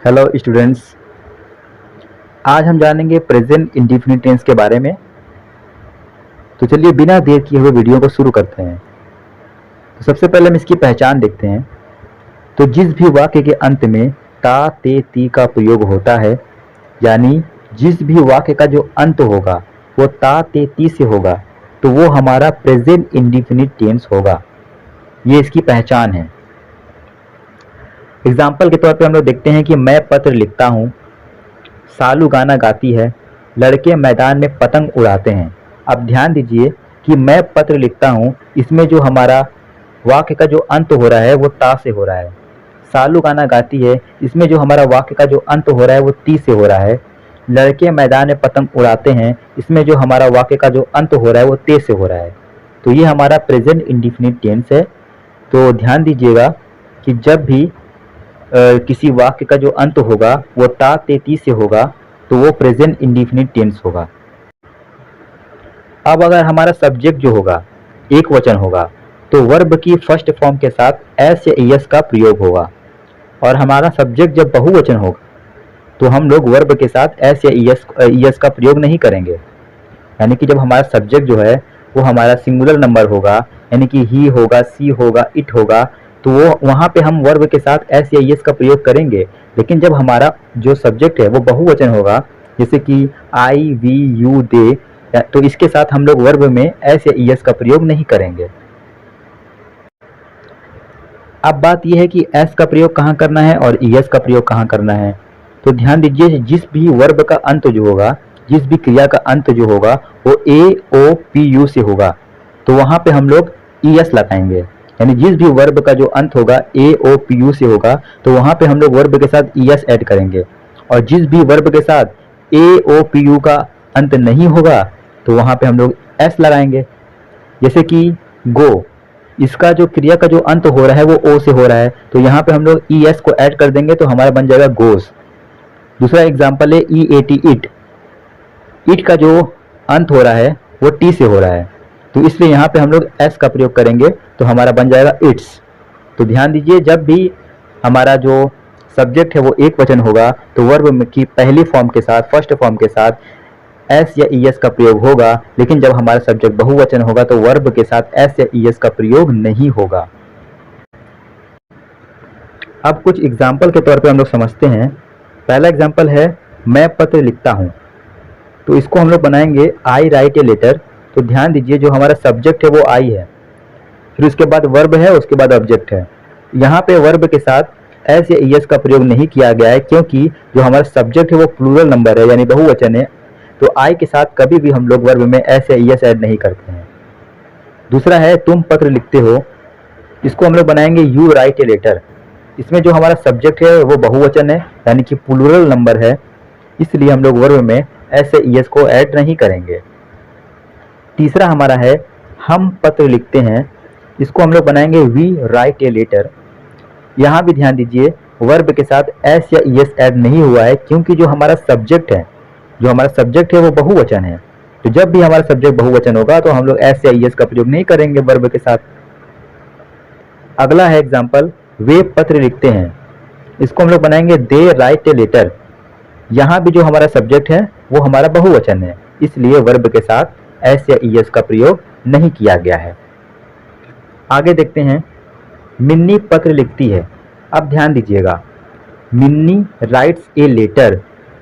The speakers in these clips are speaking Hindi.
हेलो स्टूडेंट्स, आज हम जानेंगे प्रेजेंट इंडेफिनिट टेंस के बारे में। तो चलिए बिना देर किए हुए वीडियो को शुरू करते हैं। तो सबसे पहले हम इसकी पहचान देखते हैं। तो जिस भी वाक्य के अंत में ता ते ती का प्रयोग होता है, यानी जिस भी वाक्य का जो अंत होगा वो ता ते ती से होगा, तो वो हमारा प्रेजेंट इंडेफिनिट टेंस होगा। ये इसकी पहचान है। एग्जाम्पल के तौर पे हम लोग देखते हैं कि मैं पत्र लिखता हूँ, सालू गाना गाती है, लड़के मैदान में पतंग उड़ाते हैं। अब ध्यान दीजिए कि मैं पत्र लिखता हूँ, इसमें जो हमारा वाक्य का जो अंत हो रहा है वो ता से हो रहा है। सालू गाना गाती है, इसमें जो हमारा वाक्य का जो अंत हो रहा है वो ती से हो रहा है। लड़के मैदान में पतंग उड़ाते हैं, इसमें जो हमारा वाक्य का जो अंत हो रहा है वो ते से हो रहा है। तो ये हमारा प्रेजेंट इंडेफिनिट टेंस है। तो ध्यान दीजिएगा कि जब भी किसी वाक्य का जो अंत होगा वो ता ते ती से होगा, तो वो प्रेजेंट इंडेफिनिट टेंस होगा। अब अगर हमारा सब्जेक्ट जो होगा एक वचन होगा, तो वर्ब की फर्स्ट फॉर्म के साथ एस या एस का प्रयोग होगा। और हमारा सब्जेक्ट जब बहुवचन होगा तो हम लोग वर्ब के साथ एस या एस का प्रयोग नहीं करेंगे। यानी कि जब हमारा सब्जेक्ट जो है वो हमारा सिंगुलर नंबर होगा, यानी कि ही होगा, सी होगा, इट होगा, तो वो वहाँ पे हम वर्ब के साथ एस या एस का प्रयोग करेंगे। लेकिन जब हमारा जो सब्जेक्ट है वो बहुवचन होगा, जैसे कि आई, वी, यू, दे, तो इसके साथ हम लोग वर्ब में एस या एस का प्रयोग नहीं करेंगे। अब बात यह है कि एस का प्रयोग कहाँ करना है और एस का प्रयोग कहाँ करना है। तो ध्यान दीजिए, जिस भी वर्ब का अंत जो होगा, जिस भी क्रिया का अंत जो होगा वो ए ओ पी यू से होगा, तो वहाँ पे हम लोग एस लगाएंगे। यानी जिस भी वर्ब का जो अंत होगा ए ओ पी यू से होगा, तो वहाँ पे हम लोग वर्ब के साथ एस ऐड करेंगे। और जिस भी वर्ब के साथ ए ओ पी यू का अंत नहीं होगा, तो वहाँ पे हम लोग एस लगाएंगे। जैसे कि गो, इसका जो क्रिया का जो अंत हो रहा है वो ओ से हो रहा है, तो यहाँ पे हम लोग ई एस को ऐड कर देंगे, तो हमारा बन जाएगा गोस। दूसरा एग्जाम्पल है ई ए टी, इट। इट का जो अंत हो रहा है वो टी से हो रहा है, तो इसलिए यहाँ पे हम लोग एस का प्रयोग करेंगे, तो हमारा बन जाएगा इट्स। तो ध्यान दीजिए, जब भी हमारा जो सब्जेक्ट है वो एक वचन होगा, तो वर्ब की पहली फॉर्म के साथ, फर्स्ट फॉर्म के साथ एस या एस का प्रयोग होगा। लेकिन जब हमारा सब्जेक्ट बहुवचन होगा तो वर्ब के साथ एस या एस का प्रयोग नहीं होगा। अब कुछ एग्जाम्पल के तौर पे हम लोग समझते हैं। पहला एग्जाम्पल है मैं पत्र लिखता हूँ, तो इसको हम लोग बनाएंगे आई राइट ए लेटर। तो ध्यान दीजिए, जो हमारा सब्जेक्ट है वो आई है, फिर उसके बाद वर्ब है, उसके बाद ऑब्जेक्ट है। यहाँ पे वर्ब के साथ एस या एस का प्रयोग नहीं किया गया है, क्योंकि जो हमारा सब्जेक्ट है वो प्लूरल नंबर है, यानी बहुवचन है। तो आई के साथ कभी भी हम लोग वर्ब में एस या एस ऐड नहीं करते हैं। दूसरा है तुम पत्र लिखते हो, इसको हम लोग बनाएंगे यू राइट ए लेटर। इसमें जो हमारा सब्जेक्ट है वो बहुवचन है, यानी कि प्लूरल नंबर है, इसलिए हम लोग वर्ब में एस या एस को ऐड नहीं करेंगे। तीसरा हमारा है हम पत्र लिखते हैं, इसको हम लोग बनाएंगे वी राइट ए लेटर। यहाँ भी ध्यान दीजिए, वर्ब के साथ एस या एस ऐड नहीं हुआ है, क्योंकि जो हमारा सब्जेक्ट है, वो बहुवचन है। तो जब भी हमारा सब्जेक्ट बहुवचन होगा तो हम लोग एस या एस का प्रयोग नहीं करेंगे वर्ब के साथ। अगला है एग्जाम्पल वे पत्र लिखते हैं, इसको हम लोग बनाएंगे दे राइट ए लेटर। यहाँ भी जो हमारा सब्जेक्ट है वो हमारा बहुवचन है, इसलिए वर्ब के साथ एस या एस का प्रयोग नहीं किया गया है। आगे देखते हैं मिन्नी पत्र लिखती है। अब ध्यान दीजिएगा, Minnie writes a letter,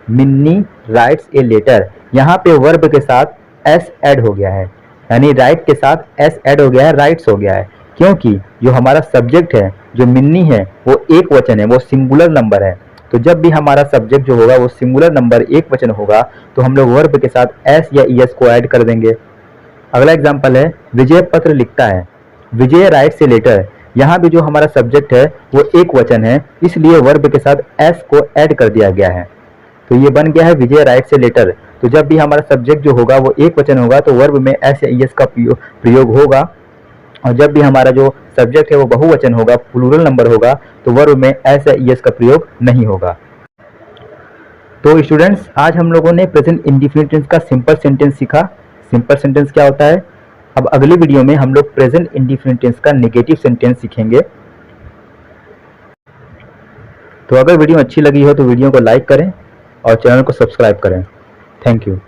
Minnie writes a letter, यहाँ पे वर्ब के साथ एस ऐड हो गया है, यानी राइट के साथ एस ऐड हो गया है, राइट्स हो गया है। क्योंकि जो हमारा सब्जेक्ट है, जो मिन्नी है, वो एक वचन है, वो सिंगुलर नंबर है। तो जब भी हमारा सब्जेक्ट जो होगा वो सिंगुलर नंबर एक वचन होगा, तो हम लोग वर्ब के साथ एस या एस को ऐड कर देंगे। अगला एग्जाम्पल है विजय पत्र लिखता है, विजय राइट्स ए लेटर। यहाँ भी जो हमारा सब्जेक्ट है वो एक वचन है, इसलिए वर्ब के साथ एस को ऐड कर दिया गया है, तो ये बन गया है विजय राइट्स ए लेटर। तो जब भी हमारा सब्जेक्ट जो होगा वो एक वचन होगा, तो वर्ब में एस या एस का प्रयोग होगा। और जब भी हमारा जो सब्जेक्ट है वो बहुवचन होगा, प्लूरल नंबर होगा, तो वर्ब में एस या एस का प्रयोग नहीं होगा। तो स्टूडेंट्स, आज हम लोगों ने प्रेजेंट इंडेफिनिट टेंस का सिंपल सेंटेंस सीखा। सिंपल सेंटेंस क्या होता है। अब अगली वीडियो में हम लोग प्रेजेंट इंडेफिनिट टेंस का नेगेटिव सेंटेंस सीखेंगे। तो अगर वीडियो अच्छी लगी हो तो वीडियो को लाइक करें और चैनल को सब्सक्राइब करें। Thank you.